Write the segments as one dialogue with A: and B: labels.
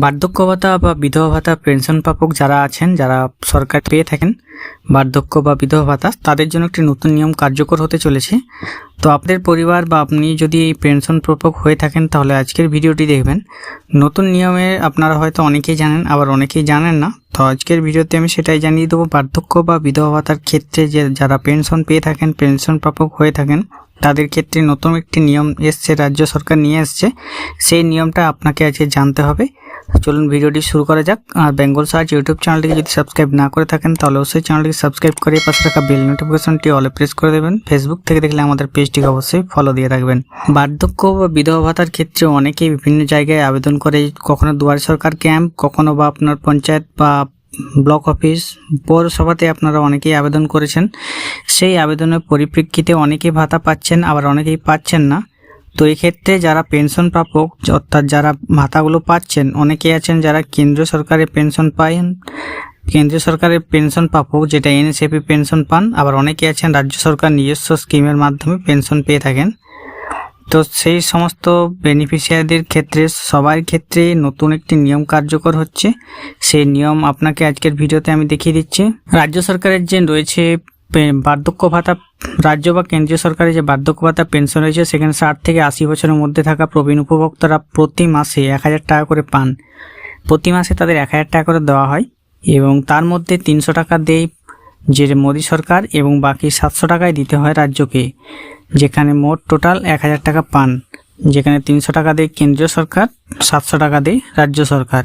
A: বার্ধক্য ভাতা বা বিধবা ভাতা পেনশন প্রাপক যারা আছেন, যারা সরকার পেয়ে থাকেন বার্ধক্য বা বিধবা ভাতা, তাদের জন্য একটি নতুন নিয়ম কার্যকর হতে চলেছে। তো আপনাদের পরিবার বা আপনি যদি এই পেনশন প্রাপক হয়ে থাকেন তাহলে আজকের ভিডিওটি দেখবেন। নতুন নিয়মে আপনারা হয়তো অনেকেই জানেন, আবার অনেকেই জানেন না। তো আজকের ভিডিওতে আমি সেটাই জানিয়ে দেবো, বার্ধক্য বা বিধবা ভাতার ক্ষেত্রে যে যারা পেনশন পেয়ে থাকেন, পেনশন প্রাপক হয়ে থাকেন, তাদের ক্ষেত্রে নতুন একটি নিয়ম এসছে, রাজ্য সরকার নিয়ে এসছে। সেই নিয়মটা আপনাকে আজকে জানতে হবে। চলুন ভিডিওটি শুরু করা যাক। আর বেঙ্গল সার্চ ইউটিউব চ্যানেলটিকে যদি সাবস্ক্রাইব না করে থাকেন তাহলে অবশ্যই চ্যানেলটিকে সাবস্ক্রাইব করে পাশে রাখা বেল নোটিফিকেশনটি অলে প্রেস করে দেবেন। ফেসবুক থেকে দেখলে আমাদের পেজটিকে অবশ্যই ফলো দিয়ে রাখবেন। বার্ধক্য বা বিধবা ভাতার ক্ষেত্রে অনেকেই বিভিন্ন জায়গায় আবেদন করে, কখনো দুয়ারে সরকার ক্যাম্প, কখনো বা আপনার পঞ্চায়েত বা ব্লক অফিস, পৌরসভাতে আপনারা অনেকেই আবেদন করেছেন। সেই আবেদনের পরিপ্রেক্ষিতে অনেকেই ভাতা পাচ্ছেন, আবার অনেকেই পাচ্ছেন না। তো এই ক্ষেত্রে যারা পেনশন প্রাপক, অর্থাৎ যারা ভাতাগুলো পাচ্ছেন, অনেকেই আছেন যারা কেন্দ্রীয় সরকারের পেনশন পান, কেন্দ্রীয় সরকারের পেনশন প্রাপক যেটা এনএসএপি পেনশন পান, আবার অনেকেই আছেন রাজ্য সরকার নিজস্ব স্কিমের মাধ্যমে পেনশন পেয়ে থাকেন। তো সেই সমস্ত বেনিফিশিয়ারিদের ক্ষেত্রে সবার ক্ষেত্রে নতুন একটি নিয়ম কার্যকর হচ্ছে। সেই নিয়ম আপনাকে আজকের ভিডিওতে আমি দেখিয়ে দিচ্ছি। রাজ্য সরকারের যে রয়েছে বার্ধক্য ভাতা, রাজ্য বা কেন্দ্রীয় সরকারের যে বার্ধক্য ভাতা পেনশন রয়েছে, সেখানে 60 থেকে 80 বছরের মধ্যে থাকা প্রবীণ উপভোক্তারা প্রতি মাসে 1000 টাকা করে পান। প্রতি মাসে তাদের 1000 টাকা করে দেওয়া হয় এবং তার মধ্যে 300 টাকা দেয় যে মোদী সরকার এবং বাকি 700 টাকায় দিতে হয় রাজ্যকে, যেখানে মোট টোটাল 1000 টাকা পান। যেখানে 300 টাকা দেয় কেন্দ্রীয় সরকার, 700 টাকা দেয় রাজ্য সরকার।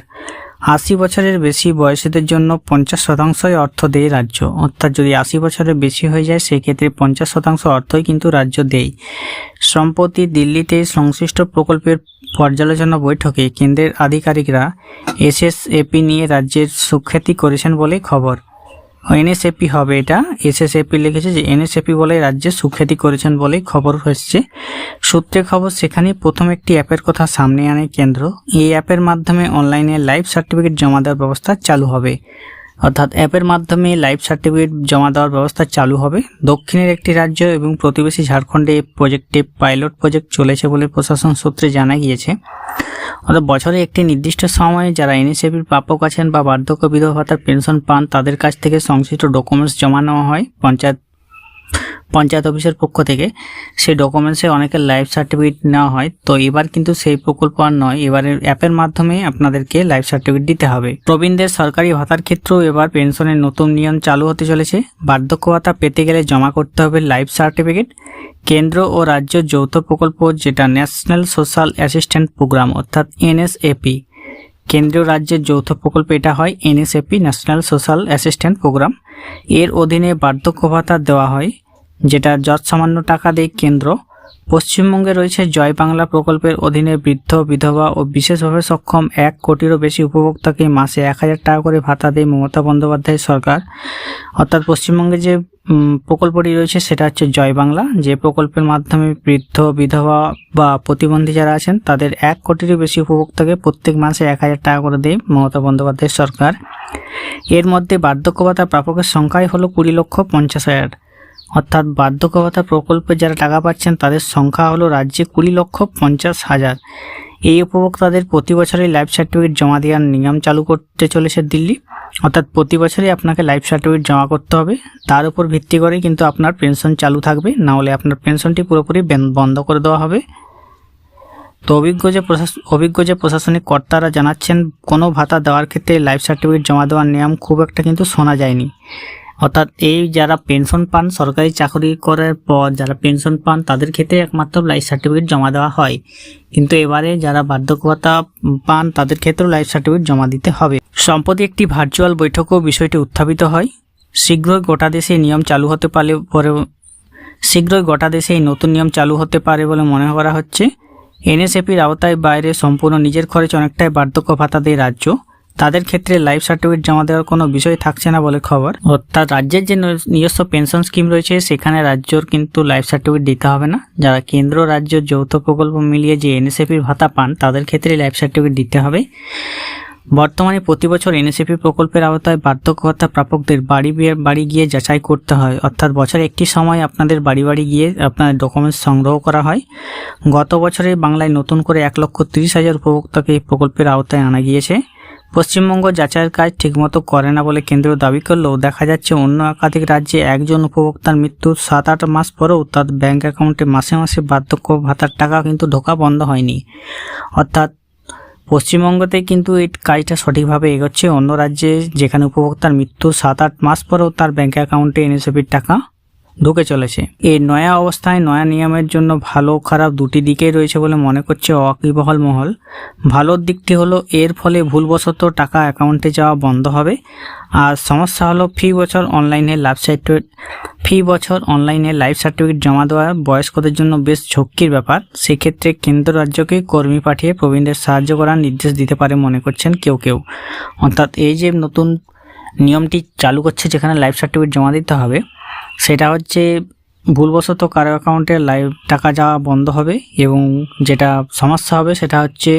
A: 80 বছরের বেশি বয়সীদের জন্য 50% অর্থ দেয় রাজ্য, অর্থাৎ যদি 80 বছরের বেশি হয়ে যায় সেক্ষেত্রে 50% অর্থই কিন্তু রাজ্য দেয়। সম্প্রতি দিল্লিতে সংশ্লিষ্ট প্রকল্পের পর্যালোচনা বৈঠকে কেন্দ্রের আধিকারিকরা এসএসএপি নিয়ে রাজ্যের সুখ্যাতি করেছেন বলে খবর। এনএসএপি হবে এটা, এসএসএপি লিখেছে যে এনএসএপি বলে রাজ্যে সুখ্যাতি করেছেন বলে খবর হচ্ছে। সূত্রে খবর, সেখানে প্রথম একটি অ্যাপের কথা সামনে আনে কেন্দ্র। এই অ্যাপের মাধ্যমে অনলাইনে লাইফ সার্টিফিকেট জমা দেওয়ার ব্যবস্থা চালু হবে, অর্থাৎ অ্যাপের মাধ্যমে লাইফ সার্টিফিকেট জমা দেওয়ার ব্যবস্থা চালু হবে। দক্ষিণের একটি রাজ্য এবং প্রতিবেশী ঝাড়খণ্ডে এই প্রজেক্টে পাইলট প্রজেক্ট চলেছে বলে প্রশাসন সূত্রে জানা গিয়েছে। অর্থাৎ বছরে একটি নির্দিষ্ট সময়ে যারা এনএসএপির প্রাপক আছেন বা বার্ধক্য বিধবা ভাতার পেনশন পান, তাদের কাছ থেকে সংশ্লিষ্ট ডকুমেন্টস জমা নেওয়া হয় পঞ্চায়েত অফিসের পক্ষ থেকে। সেই ডকুমেন্টসে অনেকের লাইফ সার্টিফিকেট নেওয়া হয়। তো এবার কিন্তু সেই প্রকল্প আর নয়, এবারের অ্যাপের মাধ্যমে আপনাদেরকে লাইফ সার্টিফিকেট দিতে হবে। প্রবীণদের সরকারি ভাতার ক্ষেত্রেও এবার পেনশনের নতুন নিয়ম চালু হতে চলেছে। বার্ধক্য ভাতা পেতে গেলে জমা করতে হবে লাইফ সার্টিফিকেট। কেন্দ্র ও রাজ্য যৌথ প্রকল্প যেটা ন্যাশনাল সোশ্যাল অ্যাসিস্ট্যান্ট প্রোগ্রাম, অর্থাৎ এনএসএপি, কেন্দ্রীয় রাজ্যের যৌথ প্রকল্প এটা হয় NSAP, national social assistant programme. এর অধীনে বার্ধক্য ভাতা দেওয়া হয়, যেটা যৎসামান্য টাকা দেয় কেন্দ্র। পশ্চিমবঙ্গে রয়েছে জয় বাংলা প্রকল্পের অধীনে বৃদ্ধ, বিধবা ও বিশেষভাবে সক্ষম 1 কোটিরও বেশি উপভোক্তাকে মাসে 1000 টাকা করে ভাতা দেয় মমতা বন্দ্যোপাধ্যায়ের সরকার। অর্থাৎ পশ্চিমবঙ্গে যে প্রকল্পটি রয়েছে সেটা হচ্ছে জয় বাংলা, যে প্রকল্পের মাধ্যমে বৃদ্ধ, বিধবা বা প্রতিবন্ধী যারা আছেন তাদের 1 কোটিরও বেশি উপভোক্তাকে প্রত্যেক মাসে 1000 টাকা করে দেয় মমতা বন্দ্যোপাধ্যায়ের সরকার। এর মধ্যে বার্ধক্য ভাতা প্রাপকের সংখ্যাই হলো 20,50,000। অর্থাৎ বার্ধক্য ভাতা প্রকল্পে যারা টাকা পাচ্ছেন তাদের সংখ্যা হলো রাজ্যে 20,50,000। এই উপভোক্তাদের প্রতি বছরই লাইফ সার্টিফিকেট জমা দেওয়ার নিয়ম চালু করতে চলেছে দিল্লি। অর্থাৎ প্রতি বছরই আপনাকে লাইফ সার্টিফিকেট জমা করতে হবে। তার উপর ভিত্তি করে কিন্তু আপনার পেনশন চালু থাকবে, না হলে আপনার পেনশনটি পুরোপুরি বন্ধ করে দেওয়া হবে। তো অভিজ্ঞ যে প্রশাসনিক কর্তারা জানাচ্ছেন, কোনো ভাতা দেওয়ার ক্ষেত্রে লাইফ সার্টিফিকেট জমা দেওয়ার নিয়ম খুব একটা কিন্তু শোনা যায়নি। অর্থাৎ এই যারা পেনশন পান, সরকারি চাকরি করার পর যারা পেনশন পান তাদের ক্ষেত্রে একমাত্র লাইফ সার্টিফিকেট জমা দেওয়া হয়, কিন্তু এবারে যারা বার্ধক্য ভাতা পান তাদের ক্ষেত্রেও লাইফ সার্টিফিকেট জমা দিতে হবে। সম্প্রতি একটি ভার্চুয়াল বৈঠকেও বিষয়টি উত্থাপিত হয়। শীঘ্রই গোটা দেশে এই নতুন নিয়ম চালু হতে পারে বলে মনে করা হচ্ছে। এনএসএপির আওতায় বাইরে সম্পূর্ণ নিজের খরচ অনেকটাই বার্ধক্য ভাতা দেয় রাজ্য, তাদের ক্ষেত্রে লাইফ সার্টিফিকেট জমা দেওয়ার কোনো বিষয় থাকছে না বলে খবর। অর্থাৎ রাজ্যের যে নিজস্ব পেনশন স্কিম রয়েছে সেখানে রাজ্যর কিন্তু লাইফ সার্টিফিকেট দিতে হবে না। যারা কেন্দ্র রাজ্য যৌথ প্রকল্প মিলিয়ে যে এনএসএপির ভাতা পান তাদের ক্ষেত্রে লাইফ সার্টিফিকেট দিতে হবে। বর্তমানে প্রতি বছর এনএসএফি প্রকল্পের আওতায় বার্ধক্য ভাতা প্রাপকদের বাড়ি গিয়ে যাচাই করতে হয়, অর্থাৎ বছরে একটি সময় আপনাদের বাড়ি গিয়ে আপনার ডকুমেন্টস সংগ্রহ করা হয়। গত বছরে বাংলায় নতুন করে 1,30,000 উপভোক্তাকে এই প্রকল্পের আওতায় আনা গিয়েছে। পশ্চিমবঙ্গ যাচাইয়ের কাজ ঠিকমতো করে না বলে কেন্দ্র দাবি করলেও দেখা যাচ্ছে অন্য একাধিক রাজ্যে একজন উপভোক্তার মৃত্যুর 7-8 মাস পরেও তার ব্যাঙ্ক অ্যাকাউন্টে মাসে মাসে বার্ধক্য ভাতার টাকা কিন্তু ঢোকা বন্ধ হয়নি। অর্থাৎ পশ্চিমবঙ্গতে কিন্তু এই কাজটা সঠিকভাবে এগোচ্ছে। অন্য রাজ্যে যেখানে উপভোক্তার মৃত্যুর 7-8 মাস পরেও তার ব্যাঙ্ক অ্যাকাউন্টে এনএসএফির টাকা ঢুকে চলেছে। এই নয়া অবস্থায় নয়া নিয়মের জন্য ভালো খারাপ দুটি দিকেই রয়েছে বলে মনে করছে ওয়াকিবহাল মহল। ভালোর দিকটি হলো এর ফলে ভুলবশত টাকা অ্যাকাউন্টে যাওয়া বন্ধ হবে। আর সমস্যা হলো ফি বছর অনলাইনে লাইফ সার্টিফিকেট জমা দেওয়া বয়স্কদের জন্য বেশ ঝক্কির ব্যাপার। সেক্ষেত্রে কেন্দ্র রাজ্যকে কর্মী পাঠিয়ে প্রবীণদের সাহায্য করার নির্দেশ দিতে পারে মনে করছেন কেউ। অর্থাৎ এই যে নতুন নিয়মটি চালু করছে যেখানে লাইফ সার্টিফিকেট জমা দিতে হবে, সেটা হচ্ছে ভুলবশত কারো অ্যাকাউন্টে টাকা যাওয়া বন্ধ হবে। এবং যেটা সমস্যা হবে সেটা হচ্ছে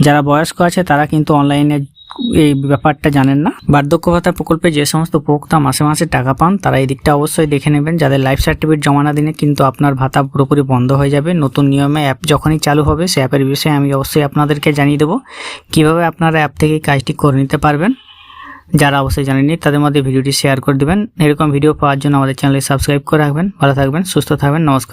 A: যারা বয়স্ক আছে তারা কিন্তু অনলাইনে এই ব্যাপারটা জানেন না। বার্ধক্য ভাতা প্রকল্পে যে সমস্ত উপভোক্তা মাসে মাসে টাকা পান তারা এই দিকটা অবশ্যই দেখে নেবেন। যাদের লাইফ সার্টিফিকেট জমা না দিনে কিন্তু আপনার ভাতা পুরোপুরি বন্ধ হয়ে যাবে। নতুন নিয়মে অ্যাপ যখনই চালু হবে সে অ্যাপের বিষয়ে আমি অবশ্যই আপনাদেরকে জানিয়ে দেবো কীভাবে আপনারা অ্যাপ থেকে কাজটি করে নিতে পারবেন। যারা অবশ্যই জানেননি তাদের মধ্যে ভিডিওটি শেয়ার করে দেবেন। এরকম ভিডিও পাওয়ার জন্য আমাদের চ্যানেলে সাবস্ক্রাইব করে রাখবেন। ভালো থাকবেন, সুস্থ থাকবেন, নমস্কার।